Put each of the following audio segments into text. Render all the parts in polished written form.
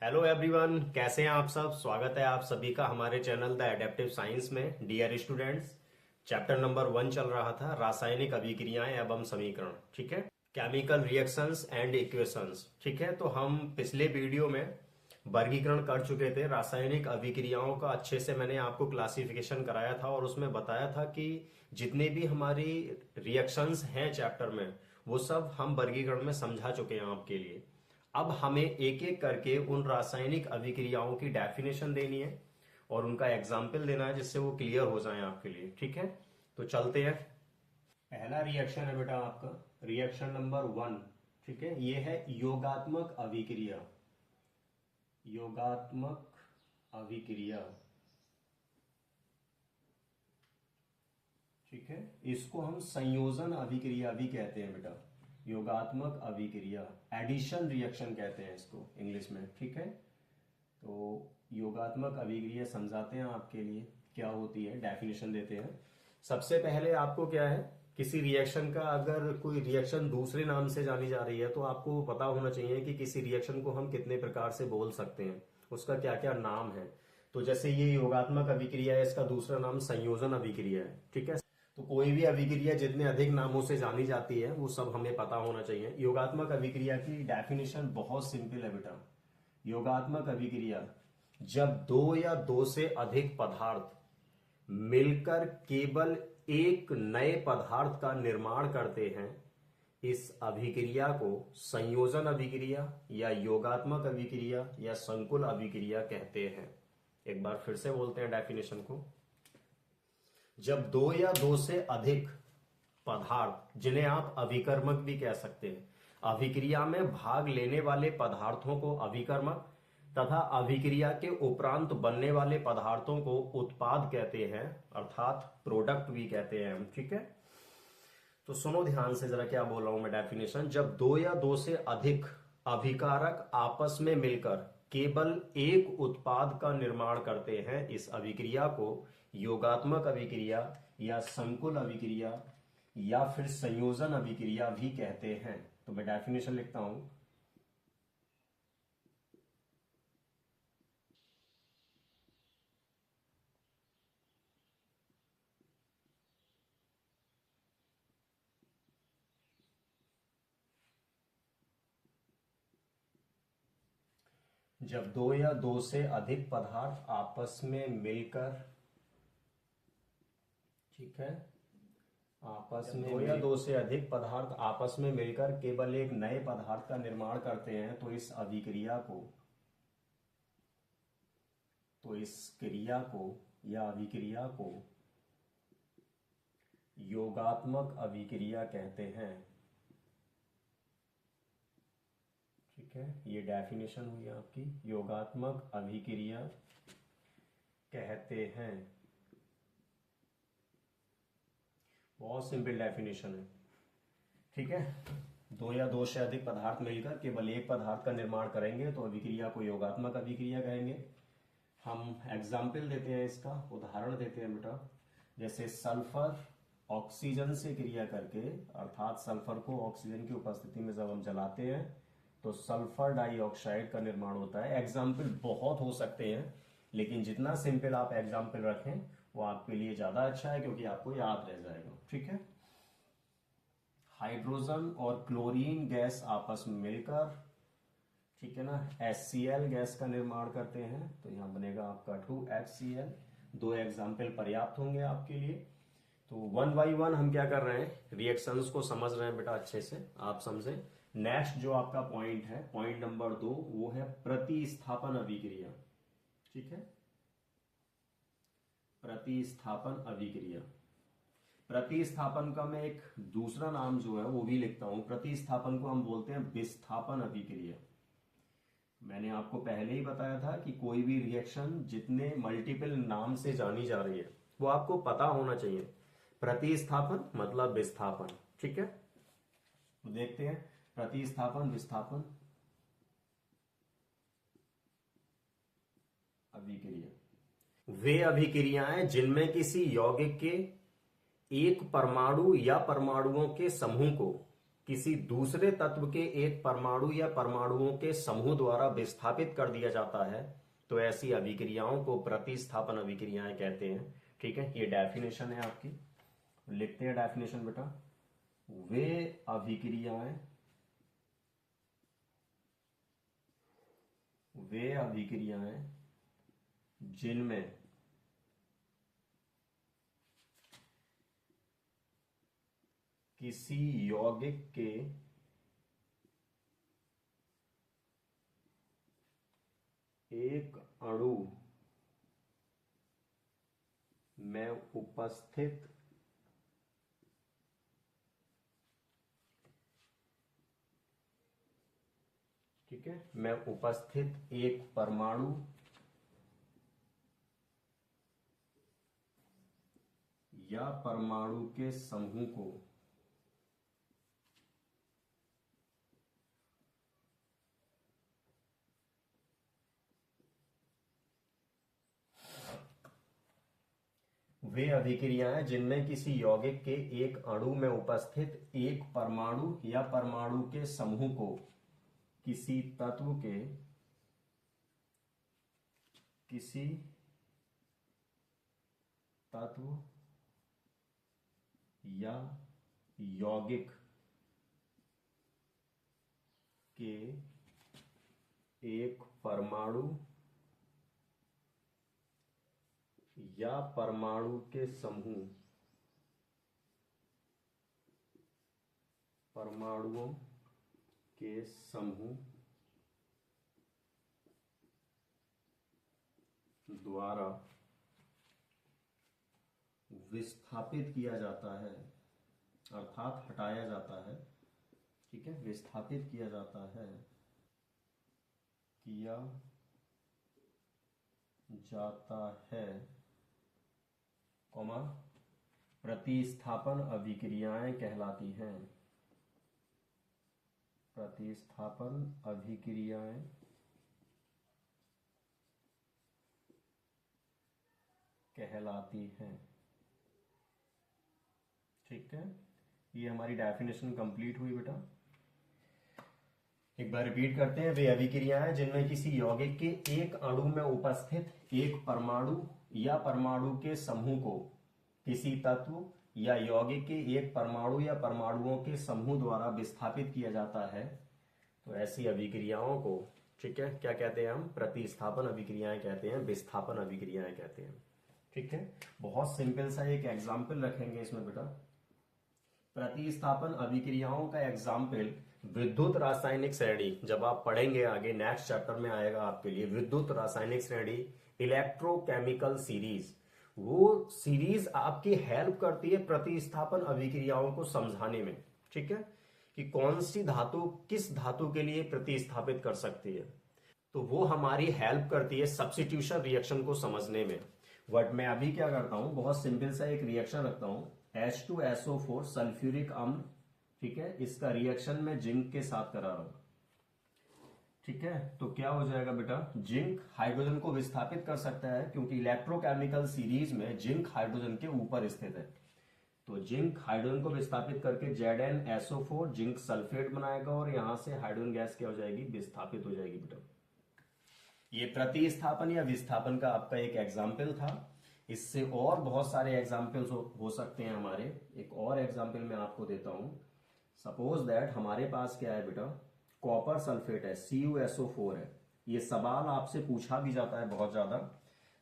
Hello everyone, कैसे हैं आप सब। स्वागत है आप सभी का हमारे चैनल द एडेप्टिव साइंस में। डियर स्टूडेंट्स, चैप्टर नंबर 1 चल रहा था, रासायनिक अभिक्रियाएं एवं समीकरण। ठीक है, केमिकल रिएक्शंस एंड इक्वेशंस। ठीक है, तो हम पिछले वीडियो में वर्गीकरण कर चुके थे रासायनिक अभिक्रियाओं का। अच्छे से मैंने आपको क्लासिफिकेशन कराया था और उसमें बताया था कि जितने भी हमारी रिएक्शंस हैं चैप्टर में, वो सब हम वर्गीकरण में समझा चुके हैं आपके लिए। अब हमें एक एक करके उन रासायनिक अभिक्रियाओं की डेफिनेशन देनी है और उनका एग्जाम्पल देना है, जिससे वो क्लियर हो जाए आपके लिए। ठीक है, तो चलते हैं। पहला रिएक्शन है बेटा आपका, रिएक्शन नंबर 1। ठीक है, ये है योगात्मक अभिक्रिया। योगात्मक अभिक्रिया, ठीक है, इसको हम संयोजन अभिक्रिया भी कहते हैं बेटा। योगात्मक अभिक्रिया, एडिशन रिएक्शन कहते हैं इसको इंग्लिश में। ठीक है, तो योगात्मक अभिक्रिया समझाते हैं आपके लिए क्या होती है, डेफिनेशन देते हैं। सबसे पहले आपको क्या है, किसी रिएक्शन का अगर कोई रिएक्शन दूसरे नाम से जानी जा रही है तो आपको पता होना चाहिए कि किसी रिएक्शन को हम कितने प्रकार से बोल सकते हैं, उसका क्या क्या नाम है। तो जैसे ये योगात्मक अभिक्रिया है, इसका दूसरा नाम संयोजन अभिक्रिया है। ठीक है, तो कोई भी अभिक्रिया जितने अधिक नामों से जानी जाती है वो सब हमें पता होना चाहिए। योगात्मक अभिक्रिया की डेफिनेशन बहुत सिंपल है बेटा। योगात्मक अभिक्रिया, जब दो या दो से अधिक पदार्थ मिलकर केवल एक नए पदार्थ का निर्माण करते हैं, इस अभिक्रिया को संयोजन अभिक्रिया या योगात्मक अभिक्रिया या संकुल अभिक्रिया कहते हैं। एक बार फिर से बोलते हैं डेफिनेशन को। जब दो या दो से अधिक पदार्थ, जिन्हें आप अभिकर्मक भी कह सकते हैं, अभिक्रिया में भाग लेने वाले पदार्थों को अभिकर्मक तथा अभिक्रिया के उपरांत बनने वाले पदार्थों को उत्पाद कहते हैं, अर्थात प्रोडक्ट भी कहते हैं हम। ठीक है, तो सुनो ध्यान से जरा क्या बोल रहा हूं मैं डेफिनेशन। जब दो या दो से अधिक अभिकारक आपस में मिलकर केवल एक उत्पाद का निर्माण करते हैं, इस अभिक्रिया को योगात्मक अभिक्रिया या संकुल अभिक्रिया या फिर संयोजन अभिक्रिया भी कहते हैं। तो मैं डेफिनेशन लिखता हूं। जब दो या दो से अधिक पदार्थ आपस में मिलकर, ठीक है, आपस में दो या दो से अधिक पदार्थ आपस में मिलकर केवल एक नए पदार्थ का निर्माण करते हैं, तो इस अभिक्रिया को, तो इस क्रिया को या अभिक्रिया को योगात्मक अभिक्रिया कहते हैं। ठीक है, ये डेफिनेशन हुई आपकी, योगात्मक अभिक्रिया कहते हैं। बहुत सिंपल डेफिनेशन है। ठीक है, दो या दो से अधिक पदार्थ मिलकर केवल एक पदार्थ का निर्माण करेंगे तो अभिक्रिया को योगात्मक अभिक्रिया कहेंगे। हम एग्जाम्पल देते हैं, इसका उदाहरण देते हैं बेटा। जैसे सल्फर ऑक्सीजन से क्रिया करके, अर्थात सल्फर को ऑक्सीजन की उपस्थिति में जब हम जलाते हैं तो सल्फर डाइऑक्साइड का निर्माण होता है। एग्जाम्पल बहुत हो सकते हैं, लेकिन जितना सिंपल आप एग्जाम्पल रखें वो आपके लिए ज्यादा अच्छा है, क्योंकि आपको याद रह जाएगा। ठीक है, हाइड्रोजन और क्लोरीन गैस आपस में मिलकर, ठीक है ना, HCl गैस का निर्माण करते हैं, तो यहां बनेगा आपका 2HCl। दो एग्जाम्पल पर्याप्त होंगे आपके लिए। तो वन बाई वन हम क्या कर रहे हैं, रिएक्शंस को समझ रहे हैं बेटा, अच्छे से आप समझे। नेक्स्ट जो आपका पॉइंट है, पॉइंट नंबर 2, वो है प्रतिस्थापन अभिक्रिया। ठीक है, प्रतिस्थापन अभिक्रिया। प्रतिस्थापन का मैं एक दूसरा नाम जो है वो भी लिखता हूं। प्रतिस्थापन को हम बोलते हैं विस्थापन अभिक्रिया। मैंने आपको पहले ही बताया था कि कोई भी रिएक्शन जितने मल्टीपल नाम से जानी जा रही है वो आपको पता होना चाहिए। प्रतिस्थापन मतलब विस्थापन। ठीक है, तो देखते हैं प्रतिस्थापन विस्थापन अभिक्रिया। वे अभिक्रियाएं जिनमें किसी यौगिक के एक परमाणु या परमाणुओं के समूह को किसी दूसरे तत्व के एक परमाणु या परमाणुओं के समूह द्वारा विस्थापित कर दिया जाता है तो ऐसी अभिक्रियाओं को प्रतिस्थापन अभिक्रियाएं कहते हैं। ठीक है, ये डेफिनेशन है आपकी, लिखते हैं डेफिनेशन बेटा। वे अभिक्रियाएं जिनमें किसी यौगिक के एक अणु में उपस्थित ठीक है, में उपस्थित एक परमाणु या परमाणु के समूह को वे अभिक्रियाएं जिनमें किसी यौगिक के एक अणु में उपस्थित एक परमाणु या परमाणु के समूह को किसी तत्व या यौगिक के एक परमाणु या परमाणु के समूह परमाणुओं के समूह द्वारा विस्थापित किया जाता है, अर्थात हटाया जाता है। ठीक है, विस्थापित किया जाता है, किया जाता है, कॉमा प्रतिस्थापन अभिक्रियाएं कहलाती हैं। प्रतिस्थापन अभिक्रियाएं कहलाती हैं। ठीक है, ये हमारी डेफिनेशन कंप्लीट हुई बेटा। एक बार रिपीट करते हैं। वे अभिक्रियाएं जिनमें किसी यौगिक के एक अणु में उपस्थित एक परमाणु या परमाणु के समूह को किसी तत्व या यौगिक के एक परमाणु या परमाणुओं के समूह द्वारा विस्थापित किया जाता है तो ऐसी अभिक्रियाओं को, ठीक है, क्या कहते हैं हम? प्रतिस्थापन अभिक्रियाएं कहते हैं, विस्थापन अभिक्रियाएं कहते हैं। ठीक है, बहुत सिंपल सा एक एग्जाम्पल रखेंगे इसमें बेटा। प्रतिस्थापन अभिक्रियाओं का एग्जाम्पल विद्युत रासायनिक श्रेणी, जब आप पढ़ेंगे आगे नेक्स्ट चैप्टर में आएगा आपके लिए विद्युत रासायनिक श्रेणी, इलेक्ट्रोकेमिकल सीरीज। वो सीरीज आपकी हेल्प करती है प्रतिस्थापन अभिक्रियाओं को समझाने में। ठीक है, कि कौन सी धातु किस धातु के लिए प्रतिस्थापित कर सकती है, तो वो हमारी हेल्प करती है सब्स्टिट्यूशन रिएक्शन को समझने में। बट मैं अभी क्या करता हूं, बहुत सिंपल सा एक रिएक्शन रखता हूं, H2SO4 सल्फ्यूरिक अम्ल। ठीक है, इसका रिएक्शन मैं जिंक के साथ करा रहा हूं। ठीक है, तो क्या हो जाएगा बेटा, जिंक हाइड्रोजन को विस्थापित कर सकता है क्योंकि इलेक्ट्रोकेमिकल सीरीज में जिंक हाइड्रोजन के ऊपर स्थित है। तो जिंक हाइड्रोजन को विस्थापित करके ZnSO4 जिंक सल्फेट बनाएगा और यहां से हाइड्रोजन गैस क्या हो जाएगी, विस्थापित हो जाएगी बेटा। ये प्रतिस्थापन या विस्थापन का आपका एक एग्जाम्पल था। इससे और बहुत सारे एग्जाम्पल्स हो सकते हैं हमारे। एक और एग्जाम्पल मैं आपको देता हूं। सपोज दैट हमारे पास क्या है बेटा, कॉपर सल्फेट है, CuSO4 है। ये सवाल आपसे पूछा भी जाता है बहुत ज्यादा,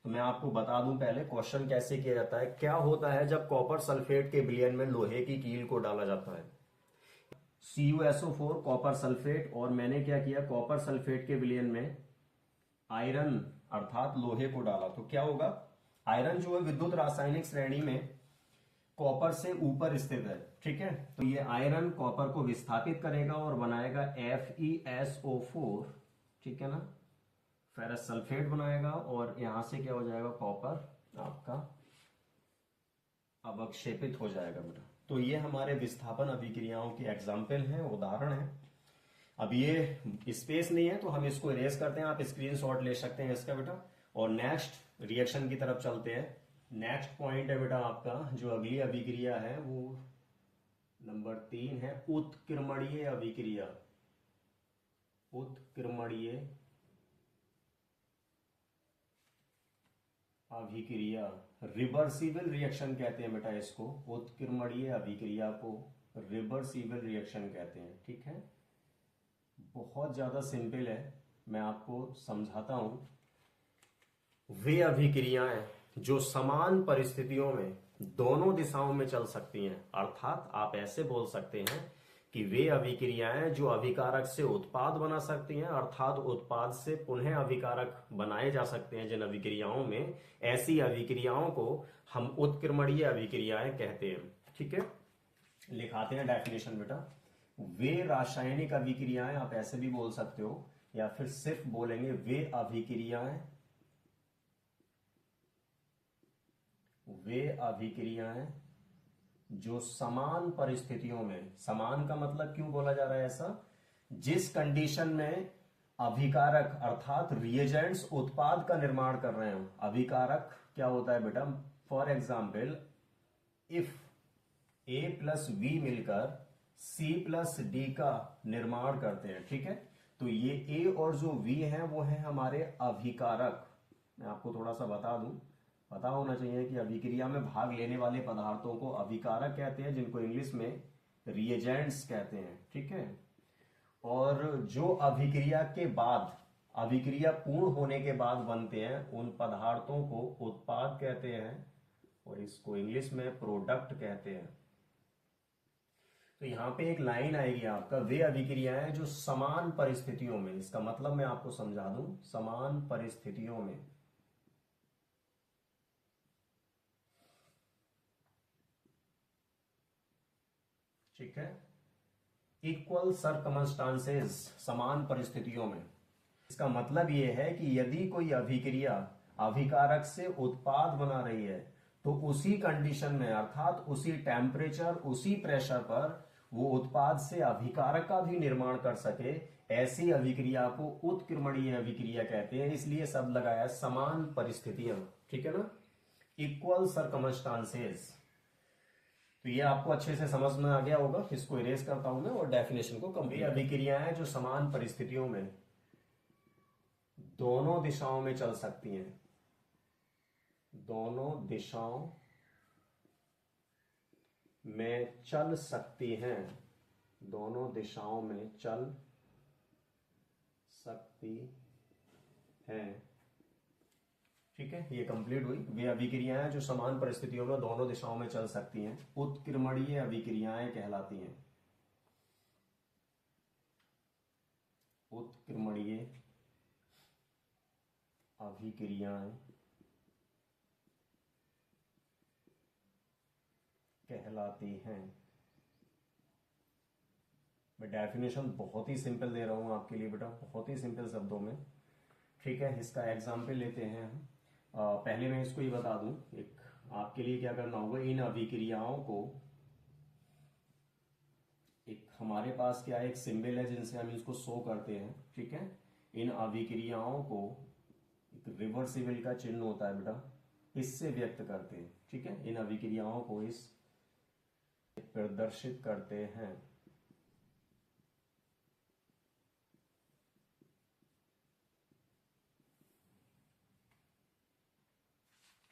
तो मैं आपको बता दूं पहले क्वेश्चन कैसे किया जाता है। क्या होता है जब कॉपर सल्फेट के विलयन में लोहे की कील को डाला जाता है, CuSO4 कॉपर सल्फेट, और मैंने क्या किया, कॉपर सल्फेट के विलयन में आयरन अर्थात लोहे को डाला, तो क्या होगा, आयरन जो है विद्युत रासायनिक श्रेणी में कॉपर से ऊपर स्थित है। ठीक है, तो ये आयरन कॉपर को विस्थापित करेगा और बनाएगा FeSO4। ठीक है ना, फेरस सल्फेट बनाएगा और यहां से क्या हो जाएगा, कॉपर आपका अवक्षेपित हो जाएगा बेटा। तो ये हमारे विस्थापन अभिक्रियाओं के एग्जाम्पल हैं, उदाहरण हैं। अब ये स्पेस नहीं है तो हम इसको इरेज करते हैं, आप स्क्रीनशॉट ले सकते हैं इसका बेटा। और नेक्स्ट रिएक्शन की तरफ चलते हैं। नेक्स्ट पॉइंट है बेटा आपका, जो अगली अभिक्रिया है वो नंबर 3 है उत्क्रमणीय अभिक्रिया। उत्क्रमणीय अभिक्रिया, रिवर्सिबल रिएक्शन कहते हैं बेटा इसको। उत्क्रमणीय अभिक्रिया को रिवर्सिबल रिएक्शन कहते हैं। ठीक है, बहुत ज्यादा सिंपल है, मैं आपको समझाता हूं। वे अभिक्रियाएं जो समान परिस्थितियों में दोनों दिशाओं में चल सकती हैं, अर्थात आप ऐसे बोल सकते हैं कि वे अभिक्रियाएं जो अभिकारक से उत्पाद बना सकती हैं, अर्थात उत्पाद से पुनः अभिकारक बनाए जा सकते हैं जिन अभिक्रियाओं में, ऐसी अभिक्रियाओं को हम उत्क्रमणीय अभिक्रियाएं कहते हैं। ठीक है, लिखाते हैं डेफिनेशन बेटा। वे रासायनिक अभिक्रियाएं, आप ऐसे भी बोल सकते हो, या फिर सिर्फ बोलेंगे वे अभिक्रियाएं, वे अभिक्रियाएं जो समान परिस्थितियों में, समान का मतलब क्यों बोला जा रहा है ऐसा, जिस कंडीशन में अभिकारक अर्थात रिएजेंट्स उत्पाद का निर्माण कर रहे हो। अभिकारक क्या होता है बेटा, for example if A plus B मिलकर C प्लस डी का निर्माण करते हैं। ठीक है, तो ये A और जो V है वो है हमारे अभिकारक। मैं आपको थोड़ा सा बता दूं, पता होना चाहिए कि अभिक्रिया में भाग लेने वाले पदार्थों को अभिकारक कहते हैं, जिनको इंग्लिश में रिएजेंट्स कहते हैं। ठीक है, और जो अभिक्रिया के बाद, अभिक्रिया पूर्ण होने के बाद बनते हैं, उन पदार्थों को उत्पाद कहते हैं, और इसको इंग्लिश में प्रोडक्ट कहते हैं। तो यहां पे एक लाइन आएगी आपका, वे अभिक्रियाएं जो समान परिस्थितियों में, इसका मतलब मैं आपको समझा दूं, समान परिस्थितियों में, ठीक है, इक्वल सर्कमस्टांसेस, समान परिस्थितियों में। इसका मतलब यह है कि यदि कोई अभिक्रिया अभिकारक से उत्पाद बना रही है, तो उसी कंडीशन में, अर्थात उसी टेम्परेचर, उसी प्रेशर पर वो उत्पाद से अभिकारक का भी निर्माण कर सके, ऐसी अभिक्रिया को उत्क्रमणीय अभिक्रिया कहते हैं। इसलिए शब्द लगाया समान परिस्थितियां। ठीक है ना, इक्वल सर्कमस्टांसेस। तो ये आपको अच्छे से समझ में आ गया होगा। इसको इरेज करता हूं मैं और डेफिनेशन को कंप्लीट। अभिक्रियाएं जो समान परिस्थितियों में दोनों दिशाओं में चल सकती हैं, दोनों दिशाओं में चल सकती हैं, दोनों दिशाओं में चल सकती हैं। ठीक है, ये कंप्लीट हुई। वे अभिक्रियाएं जो समान परिस्थितियों में दोनों दिशाओं में चल सकती हैं उत्क्रमणीय अभिक्रियाएं कहलाती हैं। उत्क्रमणीय अभिक्रियाएं कहलाती हैं। मैं डेफिनेशन बहुत ही सिंपल दे रहा हूं आपके लिए बेटा, बहुत ही सिंपल शब्दों में। ठीक है, इसका एग्जाम्पल लेते हैं हम। पहले मैं इसको ही बता दूं, एक आपके लिए क्या करना होगा, इन अभिक्रियाओं को, एक हमारे पास क्या है, एक सिंबल है जिनसे हम इसको शो करते हैं। ठीक है, इन अभिक्रियाओं को, एक रिवर्सिबल का चिन्ह होता है बेटा, इससे व्यक्त करते हैं। ठीक है, इन अभिक्रियाओं को इस प्रदर्शित करते हैं।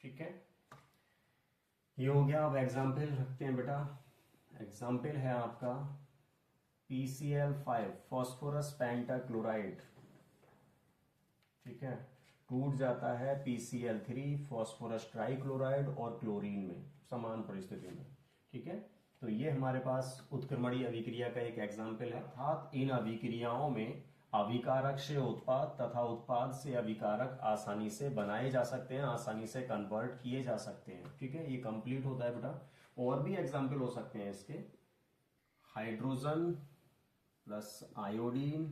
ठीक है, ये हो गया। अब एग्जाम्पल रखते हैं बेटा। एग्जाम्पल है आपका PCl5 फॉस्फोरस पेंटाक्लोराइड। ठीक है, टूट जाता है PCl3 फॉस्फोरस ट्राइक्लोराइड और क्लोरीन में, समान परिस्थिति में। ठीक है, तो ये हमारे पास उत्क्रमणीय अभिक्रिया का एक एग्जाम्पल है। अर्थात इन अभिक्रियाओं में अभिकारक से उत्पाद तथा उत्पाद से अभिकारक आसानी से बनाए जा सकते हैं, आसानी से कन्वर्ट किए जा सकते हैं। ठीक है, ये कंप्लीट होता है बेटा। और भी एग्जाम्पल हो सकते हैं इसके, हाइड्रोजन प्लस आयोडीन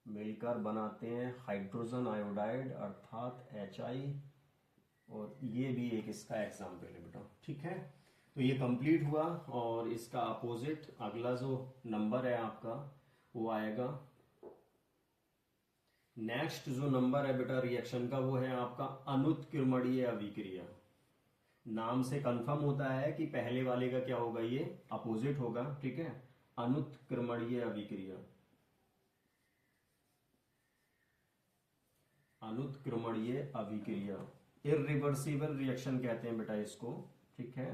मिलकर बनाते हैं हाइड्रोजन आयोडाइड अर्थात HI, और ये भी एक इसका एग्जाम्पल है बेटा। ठीक है, तो ये कंप्लीट हुआ। और इसका अपोजिट अगला जो नंबर है आपका वो आएगा, नेक्स्ट जो नंबर है बेटा रिएक्शन का, वो है आपका अनुत्क्रमणीय अभिक्रिया। नाम से कंफर्म होता है कि पहले वाले का क्या होगा, ये अपोजिट होगा, ठीक है। अनुत्क्रमणीय अभिक्रिया, अनुत्क्रमणीय अभिक्रिया, इरिवर्सिबल रिएक्शन कहते हैं बेटा इसको, ठीक है,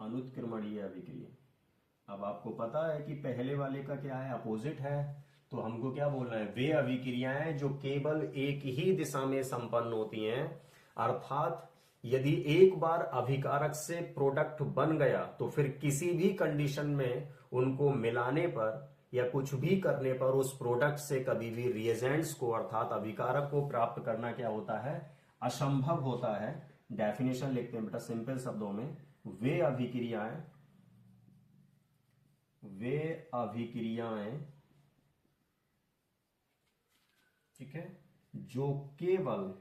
अनुत्क्रमणीय अभिक्रिया। अब आपको पता है कि पहले वाले का क्या है, अपोजिट है, तो हमको क्या बोलना है, वे अभिक्रियाएं जो केवल एक ही दिशा में संपन्न होती हैं, अर्थात यदि एक बार अभिकारक से प्रोडक्ट बन गया तो फिर किसी भी कंडीशन में उनको मिलाने पर या कुछ भी करने पर उस प्रोडक्ट से कभी भी रिएजेंट्स को अर्थात अभिकारक को प्राप्त करना क्या होता है, असंभव होता है। डेफिनेशन लिखते हैं बेटा सिंपल शब्दों में, वे अभिक्रियाएं, ठीक है, जो केवल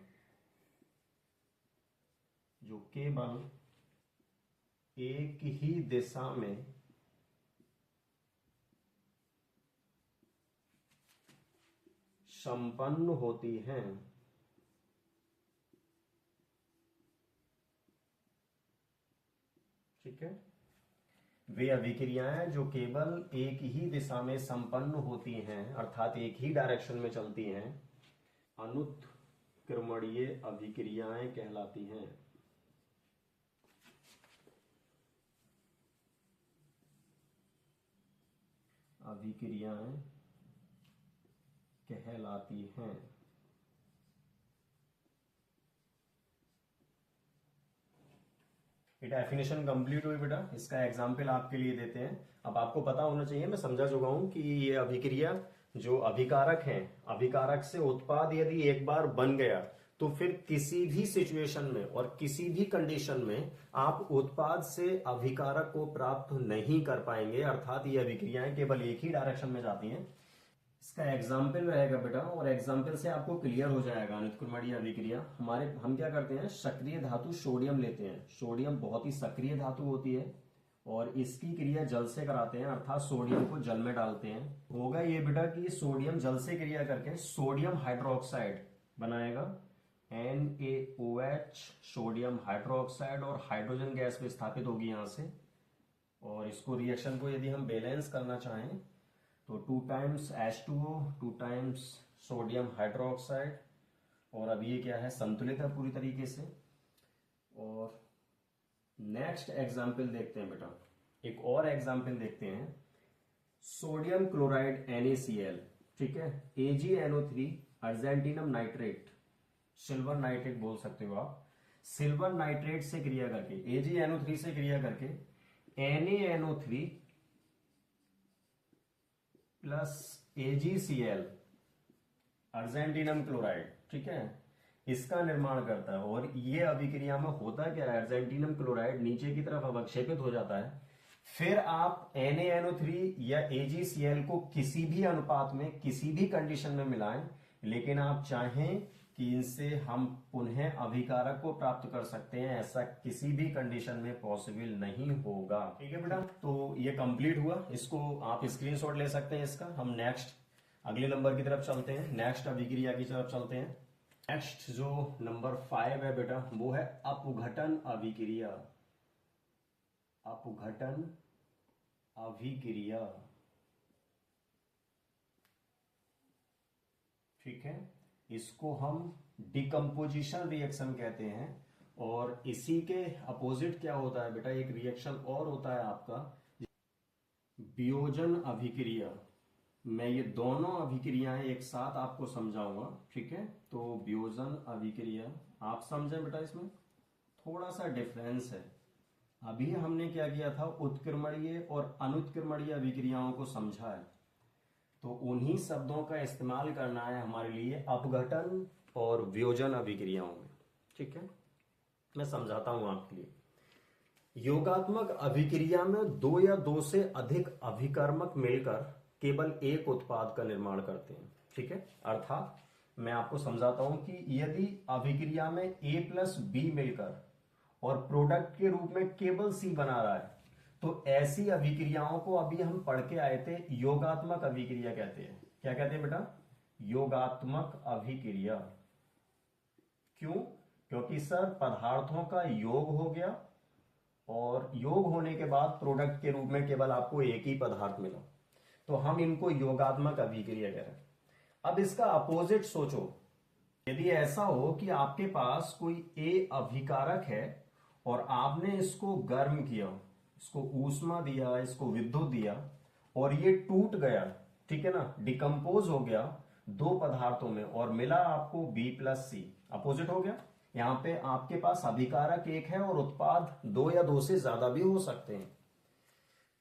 एक ही दिशा में संपन्न होती हैं, ठीक है, वे अभिक्रियाएं जो केवल एक ही दिशा में संपन्न होती हैं अर्थात एक ही डायरेक्शन में चलती हैं, अनुत्क्रमणीय अभिक्रियाएं कहलाती हैं। अभिक्रियाएं कहलाती हैं। ये डेफिनेशन कंप्लीट हुई बेटा। इसका एग्जाम्पल आपके लिए देते हैं। अब आपको पता होना चाहिए, मैं समझा चुका हूं कि ये अभिक्रिया जो अभिकारक है, अभिकारक से उत्पाद यदि एक बार बन गया तो फिर किसी भी सिचुएशन में और किसी भी कंडीशन में आप उत्पाद से अभिकारक को प्राप्त नहीं कर पाएंगे, अर्थात ये अभिक्रियाएं केवल एक ही डायरेक्शन में जाती हैं। इसका एग्जाम्पल रहेगा बेटा, और एग्जाम्पल से आपको क्लियर हो जाएगा अनुत्क्रमणीय अभिक्रिया। हम क्या करते हैं, सक्रिय धातु सोडियम लेते हैं। सोडियम बहुत ही सक्रिय धातु होती है और इसकी क्रिया जल से कराते हैं, अर्थात सोडियम को जल में डालते हैं। होगा ये बेटा कि सोडियम जल से क्रिया करके सोडियम हाइड्रोक्साइड बनाएगा, NaOH, सोडियम हाइड्रोक्साइड, और हाइड्रोजन गैस विस्थापित होगी यहां से। और इसको रिएक्शन को यदि हम बैलेंस करना चाहें तो 2 times H2O, 2 times sodium hydroxide, और अब ये क्या है, संतुलित है पूरी तरीके से। और नेक्स्ट एग्जाम्पल देखते हैं बेटा, एक और एग्जाम्पल देखते हैं, सोडियम क्लोराइड NaCl, ठीक है, AgNO3 अर्जेंटिनम नाइट्रेट, सिल्वर नाइट्रेट बोल सकते हो आप। सिल्वर नाइट्रेट से क्रिया करके, AgNO3 से क्रिया करके NaNO3 प्लस AgCl अर्जेंटिनम क्लोराइड, ठीक है, इसका निर्माण करता है। और ये अभिक्रिया में होता क्या है, अर्जेंटिनम क्लोराइड नीचे की तरफ अवक्षेपित हो जाता है। फिर आप NaNO3 या AgCl को किसी भी अनुपात में किसी भी कंडीशन में मिलाएं, लेकिन आप चाहें कि इनसे हम पुनः अभिकारक को प्राप्त कर सकते हैं, ऐसा किसी भी कंडीशन में पॉसिबल नहीं होगा। ठीक है बेटा, तो ये कंप्लीट हुआ। इसको आप स्क्रीनशॉट ले सकते हैं इसका। हम नेक्स्ट अगले नंबर की तरफ चलते हैं, नेक्स्ट अभिक्रिया की तरफ चलते हैं। नेक्स्ट जो नंबर 5 है बेटा, वो है अपघटन अभिक्रिया। अपघटन अभिक्रिया, ठीक है, इसको हम डिकम्पोजिशन रिएक्शन कहते हैं। और इसी के अपोजिट क्या होता है बेटा, एक रिएक्शन और होता है आपका वियोजन अभिक्रिया। मैं ये दोनों अभिक्रियाएं एक साथ आपको समझाऊंगा, ठीक है। तो वियोजन अभिक्रिया आप समझें बेटा, इसमें थोड़ा सा डिफरेंस है। अभी हमने क्या किया था, उत्क्रमणीय और अनुत्क्रमणीय अभिक्रियाओं को समझा है, तो उन्हीं शब्दों का इस्तेमाल करना है हमारे लिए अपघटन और वियोजन अभिक्रियाओं में, ठीक है। मैं समझाता हूं आपके लिए। योगात्मक अभिक्रिया में 2 या 2 से अधिक अभिकर्मक मिलकर केवल एक उत्पाद का निर्माण करते हैं, ठीक है। अर्थात मैं आपको समझाता हूं कि यदि अभिक्रिया में A प्लस B मिलकर और प्रोडक्ट के रूप में केवल C बना रहा है, तो ऐसी अभिक्रियाओं को अभी हम पढ़ के आए थे, योगात्मक अभिक्रिया कहते हैं। क्या कहते हैं बेटा, योगात्मक अभिक्रिया। क्यों? क्योंकि सर पदार्थों का योग हो गया और योग होने के बाद प्रोडक्ट के रूप में केवल आपको एक ही पदार्थ मिला, तो हम इनको योगात्मक अभिक्रिया कह रहे हैं। अब इसका अपोजिट सोचो, यदि ऐसा हो कि आपके पास कोई ए अभिकारक है और आपने इसको गर्म किया, इसको ऊष्मा दिया, इसको विद्युत दिया और ये टूट गया, ठीक है ना, डिकम्पोज हो गया दो पदार्थों में और मिला आपको B+C, अपोजिट हो गया। यहां पे आपके पास अभिकारक एक है और उत्पाद दो या दो से ज्यादा भी हो सकते हैं।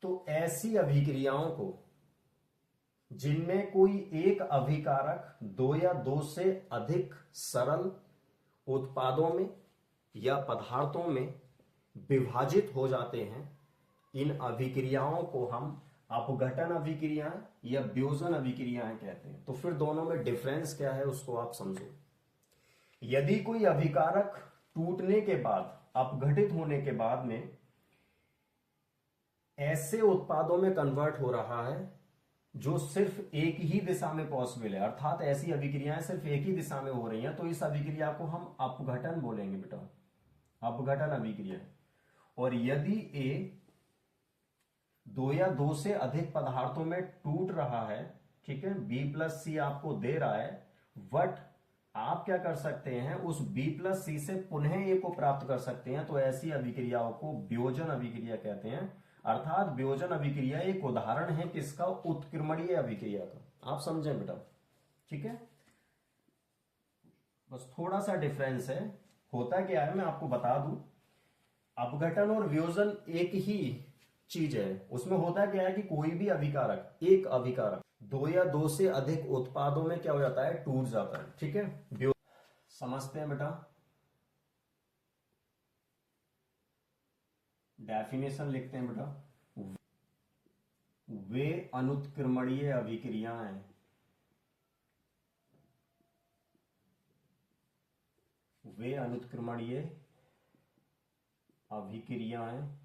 तो ऐसी अभिक्रियाओं को जिनमें कोई एक अभिकारक दो या दो से अधिक सरल उत्पादों में या पदार्थों में विभाजित हो जाते हैं, इन अभिक्रियाओं को हम अपघटन अभिक्रियाएं या वियोजन अभिक्रियाएं कहते हैं। तो फिर दोनों में डिफरेंस क्या है उसको आप समझो। यदि कोई अभिकारक टूटने के बाद, अपघटित होने के बाद में ऐसे उत्पादों में कन्वर्ट हो रहा है जो सिर्फ एक ही दिशा में पॉसिबल है, अर्थात ऐसी अभिक्रियाएं सिर्फ एक ही दिशा में हो रही हैं, तो इस अभिक्रिया को हम अपघटन बोलेंगे बेटा, अपघटन अभिक्रिया। और यदि ए दो या दो से अधिक पदार्थों में टूट रहा है, ठीक है, B+C आपको दे रहा है, बट आप क्या कर सकते हैं, उस B+C से पुनः ए को प्राप्त कर सकते हैं, तो ऐसी अभिक्रियाओं को वियोजन अभिक्रिया कहते हैं। अर्थात वियोजन अभिक्रिया एक उदाहरण है किसका, उत्क्रमणीय अभिक्रिया का। आप समझें बेटा, ठीक है, बस थोड़ा सा डिफरेंस है। होता क्या है मैं आपको बता दूं, अपघटन और वियोजन एक ही चीज है। उसमें होता क्या है कि कोई भी अभिकारक, एक अभिकारक दो या दो से अधिक उत्पादों में क्या हो जाता है, टूट जाता है, ठीक है। समझते हैं बेटा, डेफिनेशन लिखते हैं बेटा। वे अनुत्क्रमणीय अभिक्रियाएं वे अनुत्क्रमणीय अभिक्रियाएं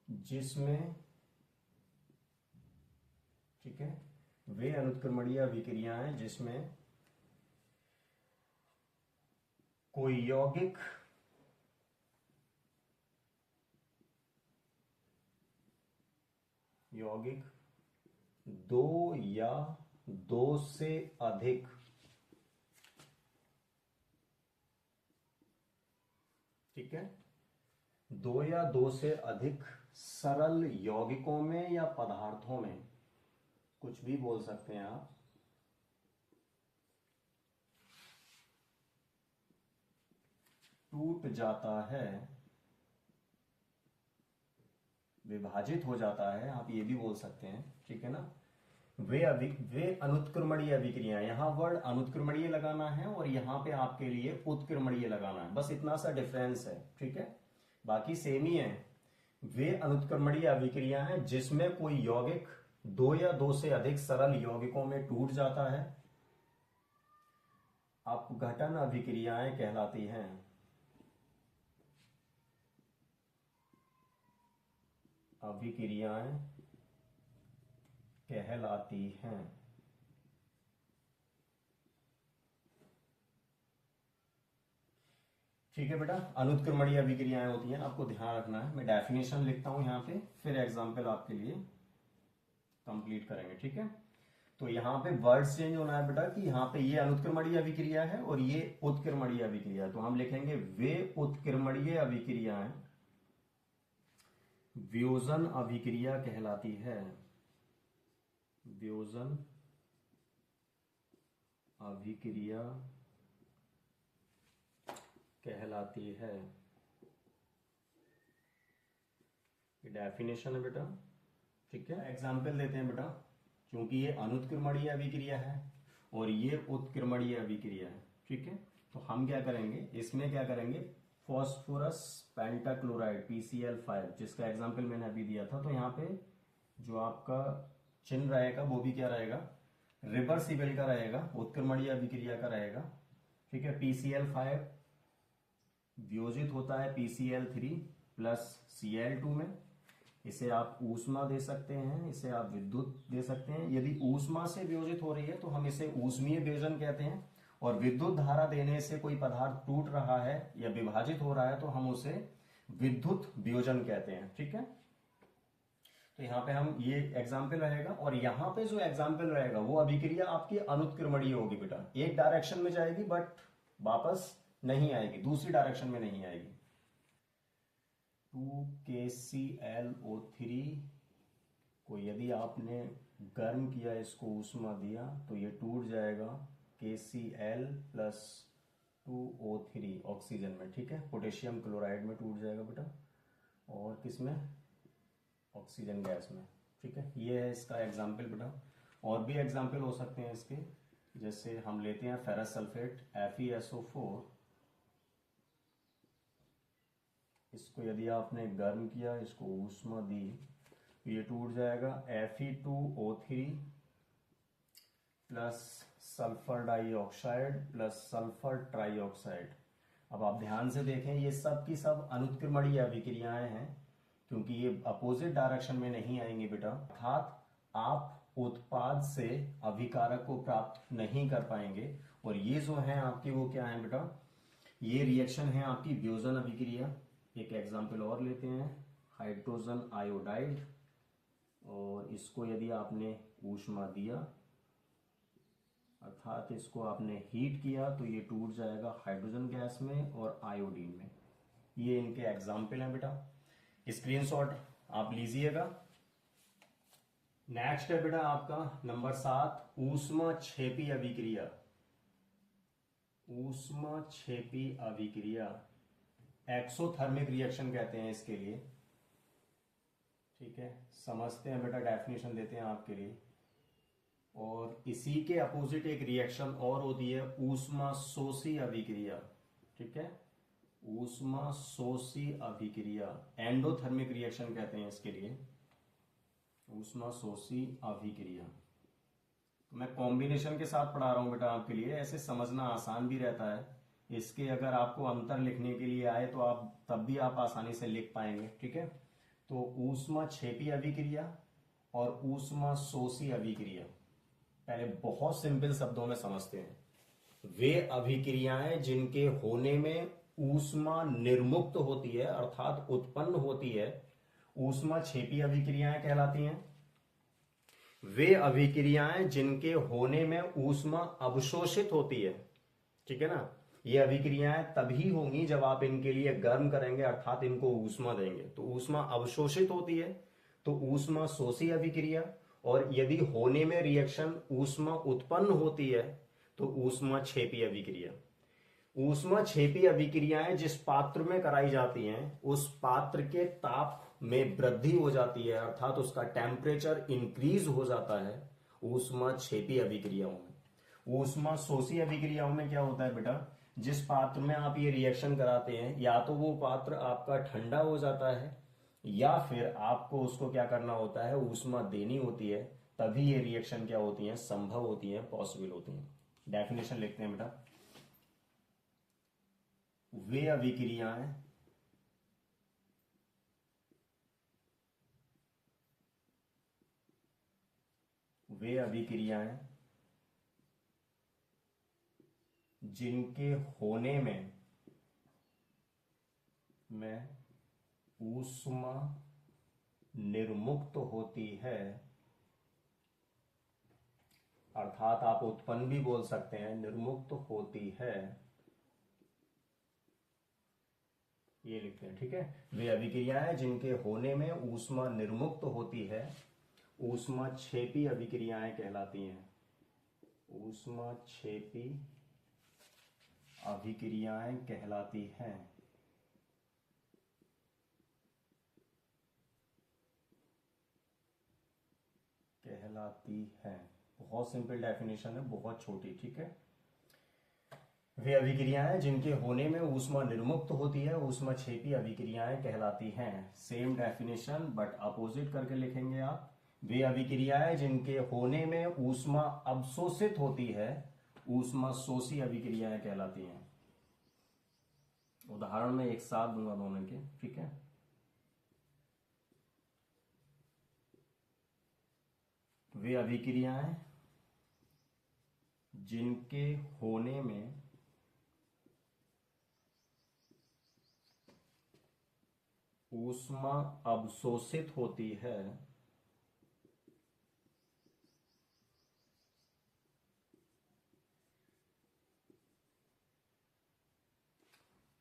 जिसमें, ठीक है, वे अनुत्क्रमणीय अभिक्रियाएं जिसमें कोई यौगिक दो या दो से अधिक ठीक है, दो या दो से अधिक सरल यौगिकों में या पदार्थों में, कुछ भी बोल सकते हैं आप, टूट जाता है, विभाजित हो जाता है, आप ये भी बोल सकते हैं, ठीक है ना। वे अनुत्क्रमणीय अभिक्रिया, यहां वर्ड अनुत्क्रमणीय लगाना है और यहां पे आपके लिए उत्क्रमणीय लगाना है, बस इतना सा डिफरेंस है, ठीक है, बाकी सेम ही है। वे अनुत्क्रमणीय अभिक्रिया हैं जिसमें कोई यौगिक दो या दो से अधिक सरल यौगिकों में टूट जाता है, अपघटन अभिक्रियाएं कहलाती हैं। अभिक्रियाएं कहलाती हैं। ठीक है बेटा, अनुत्क्रमणीय अभिक्रियाएं होती हैं, आपको ध्यान रखना है। मैं डेफिनेशन लिखता हूं यहां पे, फिर एग्जांपल आपके लिए कंप्लीट करेंगे, ठीक है। तो यहाँ पे वर्ड्स चेंज होना है बेटा कि यहाँ पे ये अनुत्क्रमणीय अभिक्रिया है और ये उत्क्रमणीय अभिक्रिया है, तो हम लिखेंगे वे उत्क्रमणीय अभिक्रियाएं वियोजन अभिक्रिया कहलाती है। वियोजन अभिक्रिया कहलाती है। ये डेफिनेशन है बेटा, ठीक है। एग्जाम्पल देते हैं बेटा, क्योंकि ये अनुत्क्रमणीय अभिक्रिया है और ये उत्क्रमणीय अभिक्रिया है, ठीक है। तो हम क्या करेंगे, इसमें क्या करेंगे, फॉस्फोरस पेंटाक्लोराइड PCl5, जिसका एग्जाम्पल मैंने अभी दिया था, तो यहाँ पे जो आपका चिन्ह रहेगा वो भी क्या रहेगा, रिवर्सिबल का रहेगा, उत्क्रमणीय अभिक्रिया का रहेगा, ठीक है। PCl5 वियोजित होता है PCl3 प्लस Cl2 में, इसे आप ऊष्मा दे सकते हैं, इसे आप विद्युत दे सकते हैं। यदि ऊष्मा से वियोजित हो रही है तो हम इसे ऊष्मीय वियोजन कहते हैं, और विद्युत धारा देने से कोई पदार्थ टूट रहा है या विभाजित हो रहा है तो हम उसे विद्युत वियोजन कहते हैं। ठीक है, तो यहाँ पे हम ये एग्जाम्पल रहेगा, और यहाँ पे जो एग्जाम्पल रहेगा वो अभिक्रिया आपकी अनुत्क्रमणीय होगी बेटा, एक डायरेक्शन में जाएगी बट वापस नहीं आएगी, दूसरी डायरेक्शन में नहीं आएगी। 2KClO3 को यदि आपने गर्म किया, इसको ऊष्मा दिया, तो ये टूट जाएगा KCl प्लस 2O3 ऑक्सीजन में। ठीक है, पोटेशियम क्लोराइड में टूट जाएगा बेटा, और किस में, ऑक्सीजन गैस में। ठीक है, ये है इसका एग्जाम्पल बेटा। और भी एग्जाम्पल हो सकते हैं इसके, जैसे हम लेते हैं फेरस सल्फेट FeSO4, इसको यदि आपने गर्म किया, इसको ऊष्मा दी, तो ये टूट जाएगा Fe2O3 plus sulphur dioxide plus sulphur trioxide. अब आप ध्यान से देखें, ये सब की सब अनुत्क्रमणीय अभिक्रियाएं हैं, क्योंकि ये अपोजिट डायरेक्शन में नहीं आएंगे बेटा, अर्थात आप उत्पाद से अभिकारक को प्राप्त नहीं कर पाएंगे। और ये जो है आपकी, वो क्या है बेटा, ये रिएक्शन है आपकी वियोजन अभिक्रिया। एक एग्जाम्पल और लेते हैं, हाइड्रोजन आयोडाइड, और इसको यदि आपने ऊष्मा दिया, अर्थात इसको आपने हीट किया, तो ये टूट जाएगा हाइड्रोजन गैस में और आयोडीन में। ये इनके एग्जाम्पल हैं बेटा, स्क्रीनशॉट आप लीजिएगा। नेक्स्ट है बेटा आपका नंबर 7, ऊष्मा क्षेपी अभिक्रिया। ऊष्मा क्षेपी अभिक्रिया एक्सोथर्मिक रिएक्शन कहते हैं इसके लिए। ठीक है, समझते हैं बेटा, डेफिनेशन देते हैं आपके लिए। और इसी के अपोजिट एक रिएक्शन और होती है, ऊष्मा शोषी अभिक्रिया। ठीक है, ऊष्मा शोषी अभिक्रिया एंडोथर्मिक रिएक्शन कहते हैं इसके लिए, ऊष्मा शोषी अभिक्रिया। तो मैं कॉम्बिनेशन के साथ पढ़ा रहा हूं बेटा आपके लिए, ऐसे समझना आसान भी रहता है। इसके अगर आपको अंतर लिखने के लिए आए तो आप तब भी आप आसानी से लिख पाएंगे। ठीक है, तो ऊष्मा क्षेपी अभिक्रिया और ऊष्मा शोषी अभिक्रिया, पहले बहुत सिंपल शब्दों में समझते हैं। वे अभिक्रियाएं जिनके होने में ऊष्मा निर्मुक्त होती है, अर्थात उत्पन्न होती है, ऊष्मा क्षेपी अभिक्रियाएं कहलाती हैं। वे अभिक्रियाएं जिनके होने में ऊष्मा अवशोषित होती है। ठीक है ना, ये अभिक्रियाएं तभी होंगी जब आप इनके लिए गर्म करेंगे, अर्थात इनको ऊष्मा देंगे, तो ऊष्मा अवशोषित होती है, तो ऊष्मा शोषी अभिक्रिया। और यदि होने में रिएक्शन ऊष्मा उत्पन्न होती है तो ऊष्मा क्षेपी अभिक्रिया। ऊष्मा क्षेपी अभिक्रियाएं जिस पात्र में कराई जाती हैं, उस पात्र के ताप में वृद्धि हो जाती है, अर्थात उसका टेम्परेचर इंक्रीज हो जाता है ऊष्मा क्षेपी अभिक्रियाओं में। ऊष्मा शोषी अभिक्रियाओं में क्या होता है बेटा, जिस पात्र में आप ये रिएक्शन कराते हैं, या तो वो पात्र आपका ठंडा हो जाता है, या फिर आपको उसको क्या करना होता है, ऊष्मा देनी होती है, तभी ये रिएक्शन क्या होती है, संभव होती है, पॉसिबल होती है। डेफिनेशन लिखते हैं बेटा, वे अभिक्रियाएं जिनके होने में ऊष्मा निर्मुक्त होती है, अर्थात आप उत्पन्न भी बोल सकते हैं, निर्मुक्त होती है, ये लिखते हैं। ठीक है, वे अभिक्रियाएं जिनके होने में ऊष्मा निर्मुक्त होती है, ऊष्मा क्षेपी अभिक्रियाएं कहलाती हैं। ऊष्मा क्षेपी अभिक्रियाएं कहलाती हैं। बहुत सिंपल डेफिनेशन है, बहुत छोटी। ठीक है, वे अभिक्रियाएं जिनके होने में ऊष्मा निर्मुक्त होती है, ऊष्मा क्षेपी अभिक्रियाएं कहलाती हैं। सेम डेफिनेशन बट अपोजिट करके लिखेंगे आप। वे अभिक्रियाएं जिनके होने में ऊष्मा अवशोषित होती है, ऊष्मा शोषी अभिक्रियाएं कहलाती हैं। उदाहरण में एक साथ दूंगा दोनों के। ठीक है, वे अभिक्रियाएं जिनके होने में ऊष्मा अवशोषित होती है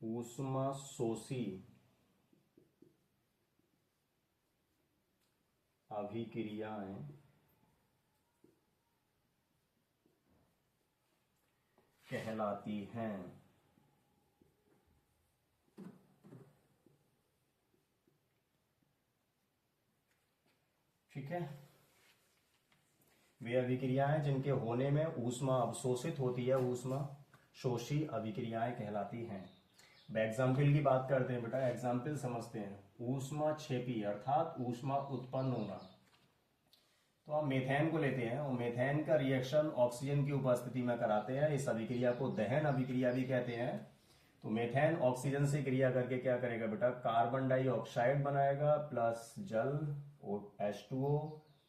ऊष्मा शोषी अभिक्रियाएं कहलाती हैं। ठीक है, वे अभिक्रियाएं जिनके होने में ऊष्मा अवशोषित होती है ऊष्मा शोषी अभिक्रियाएं कहलाती हैं। एग्जाम्पल की बात करते हैं बेटा, एग्जाम्पल समझते हैं। ऊष्मा क्षेपी अर्थात ऊष्मा उत्पन्न होना। तो हम मेथेन को लेते हैं और मेथेन का रिएक्शन ऑक्सीजन की उपस्थिति में कराते हैं। इस अभिक्रिया को दहन अभिक्रिया भी कहते हैं। तो मेथेन ऑक्सीजन से क्रिया करके क्या करेगा बेटा, कार्बन डाइऑक्साइड बनाएगा प्लस जल H2O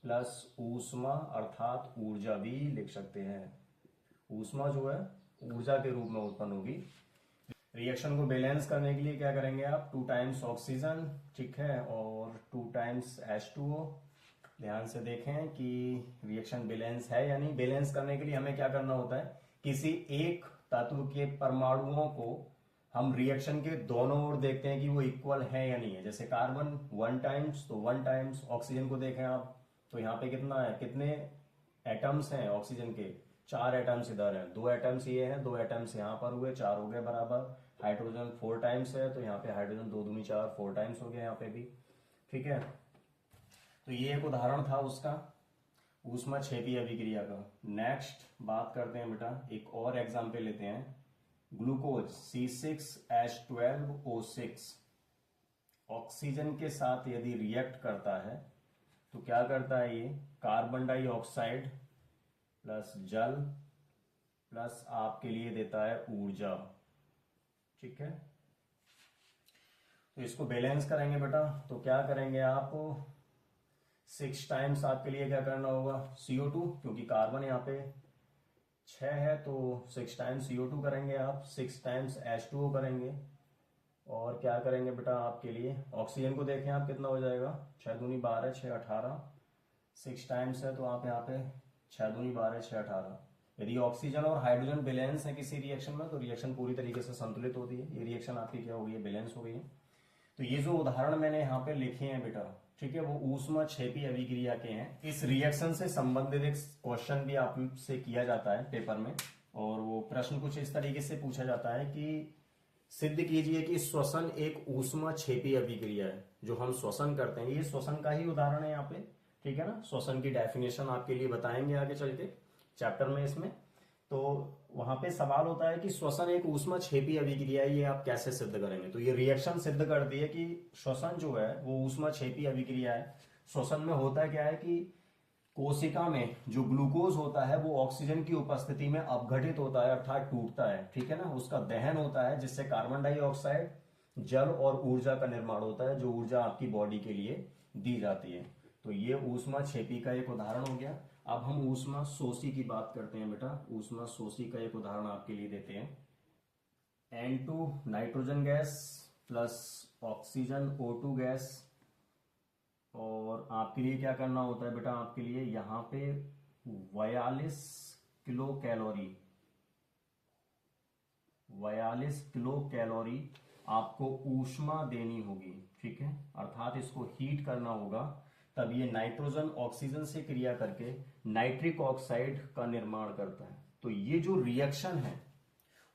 प्लस ऊष्मा अर्थात ऊर्जा भी लिख सकते हैं। ऊष्मा जो है ऊर्जा के रूप में उत्पन्न होगी। रिएक्शन को बैलेंस करने के लिए क्या करेंगे आप, 2 टाइम्स ऑक्सीजन, ठीक है, और 2 टाइम्स H2O। ध्यान से देखें कि रिएक्शन बैलेंस है या नहीं। बैलेंस करने के लिए हमें क्या करना होता है, किसी एक तत्व के परमाणुओं को हम रिएक्शन के दोनों ओर देखते हैं कि वो इक्वल है या नहीं है। जैसे कार्बन 1 टाइम्स, तो 1 टाइम्स ऑक्सीजन को देखें आप, तो यहाँ पे कितना है, कितने एटम्स हैं ऑक्सीजन के, 4 एटम्स इधर हैं, 2 एटम्स ये हैं, 2 एटम्स यहाँ पर हुए, 4 हो गए बराबर। हाइड्रोजन 4 टाइम्स है, तो यहाँ पे हाइड्रोजन 2 दूनी 4, 4 टाइम्स हो गया यहाँ पे भी। ठीक है, तो ये एक उदाहरण था उसका ऊष्मा क्षेपी अभिक्रिया का। नेक्स्ट बात करते हैं बेटा, एक और एग्जाम्पल लेते हैं। ग्लूकोज C6H12O6 ऑक्सीजन के साथ यदि रिएक्ट करता है तो क्या करता है, ये कार्बन डाइऑक्साइड प्लस जल प्लस आपके लिए देता है ऊर्जा। ठीक है, तो इसको बैलेंस करेंगे बेटा, तो क्या करेंगे आप, 6 टाइम्स आपके लिए क्या करना होगा, CO2, क्योंकि कार्बन यहाँ पे 6 है तो 6 टाइम्स CO2 करेंगे आप, 6 टाइम्स H2O करेंगे, और क्या करेंगे बेटा आपके लिए ऑक्सीजन को देखें आप, कितना हो जाएगा, 6 दूनी 12, 6 18, 6 टाइम्स है तो आप यहाँ पे 6 दूनी 12, 6 18। यदि ऑक्सीजन और हाइड्रोजन बैलेंस है किसी रिएक्शन में तो रिएक्शन पूरी तरीके से संतुलित होती है। ये रिएक्शन आपकी क्या हो गई है, बैलेंस हो गई है। तो ये जो उदाहरण मैंने यहाँ पे लिखे हैं बेटा, ठीक है, वो ऊष्मा क्षेपी अभिक्रिया के हैं। इस रिएक्शन से संबंधित एक क्वेश्चन भी आपसे किया जाता है पेपर में, और वो प्रश्न कुछ इस तरीके से पूछा जाता है कि सिद्ध कीजिए कि श्वसन एक ऊष्मा क्षेपी अभिक्रिया है। जो हम श्वसन करते हैं ये श्वसन का ही उदाहरण है यहाँ पे, ठीक है ना। श्वसन की डेफिनेशन आपके लिए बताएंगे आगे चल के चैप्टर में इसमें। तो वहां पे सवाल होता है कि श्वसन एक ऊष्मा क्षेपी अभिक्रिया है, ये आप कैसे सिद्ध करेंगे। तो ये रिएक्शन सिद्ध करती है कि श्वसन जो है वो ऊष्मा क्षेपी अभिक्रिया है। श्वसन में होता है क्या है कि कोशिका में जो ग्लूकोज होता है वो ऑक्सीजन की उपस्थिति में अपघटित होता है अर्थात टूटता है, ठीक है ना। उसका दहन होता है जिससे कार्बन डाइऑक्साइड, जल और ऊर्जा का निर्माण होता है, जो ऊर्जा आपकी बॉडी के लिए दी जाती है। तो ये ऊष्मा क्षेपी का एक उदाहरण हो गया। अब हम ऊष्मा शोषी की बात करते हैं बेटा। ऊष्मा शोषी का एक उदाहरण आपके लिए देते हैं। N2 nitrogen gas plus oxygen O2 gas, और आपके लिए क्या करना होता है बेटा, आपके लिए यहाँ पे 42 किलो कैलोरी, 42 किलो कैलोरी आपको ऊष्मा देनी होगी, ठीक है। अर्थात इसको हीट करना होगा, तब ये नाइट्रोजन ऑक्सीजन से क्रिया करके नाइट्रिक ऑक्साइड का निर्माण करता है। तो ये जो रिएक्शन है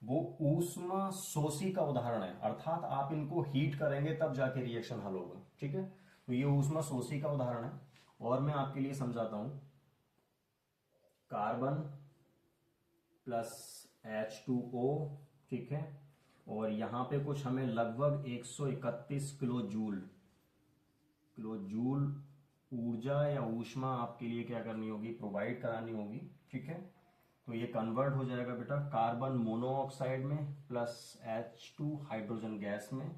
वो ऊष्मा शोषी का उदाहरण है, अर्थात आप इनको हीट करेंगे तब जाके रिएक्शन हल होगा, ठीक है। तो ये ऊष्मा शोषी का उदाहरण है। और मैं आपके लिए समझाता हूं, कार्बन प्लस H2O, ठीक है, और यहां पे कुछ हमें लगभग 131 किलो जूल ऊर्जा या ऊष्मा आपके लिए क्या करनी होगी, प्रोवाइड करानी होगी, ठीक है। तो ये कन्वर्ट हो जाएगा बेटा कार्बन मोनोऑक्साइड में प्लस H2 हाइड्रोजन गैस में।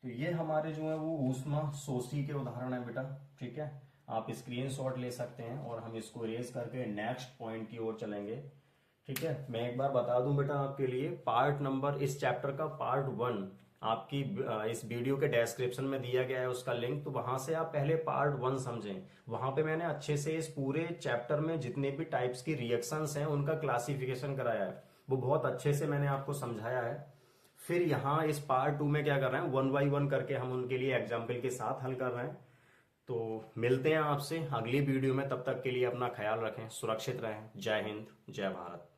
तो ये हमारे जो है वो ऊष्मा शोषी के उदाहरण है बेटा, ठीक है। आप स्क्रीनशॉट ले सकते हैं और हम इसको इरेज करके नेक्स्ट पॉइंट की ओर चलेंगे। ठीक है, मैं एक बार बता दूं बेटा आपके लिए, पार्ट नंबर इस चैप्टर का पार्ट 1 आपकी इस वीडियो के डिस्क्रिप्शन में दिया गया है उसका लिंक, तो वहां से आप पहले पार्ट 1 समझें। वहां पे मैंने अच्छे से इस पूरे चैप्टर में जितने भी टाइप्स की रिएक्शंस हैं उनका क्लासिफिकेशन कराया है, वो बहुत अच्छे से मैंने आपको समझाया है। फिर यहाँ इस पार्ट 2 में क्या कर रहे हैं, 1 बाई 1 करके हम उनके लिए एग्जाम्पल के साथ हल कर रहे हैं। तो मिलते हैं आपसे अगली वीडियो में, तब तक के लिए अपना ख्याल रखें, सुरक्षित रहें। जय हिंद, जय भारत।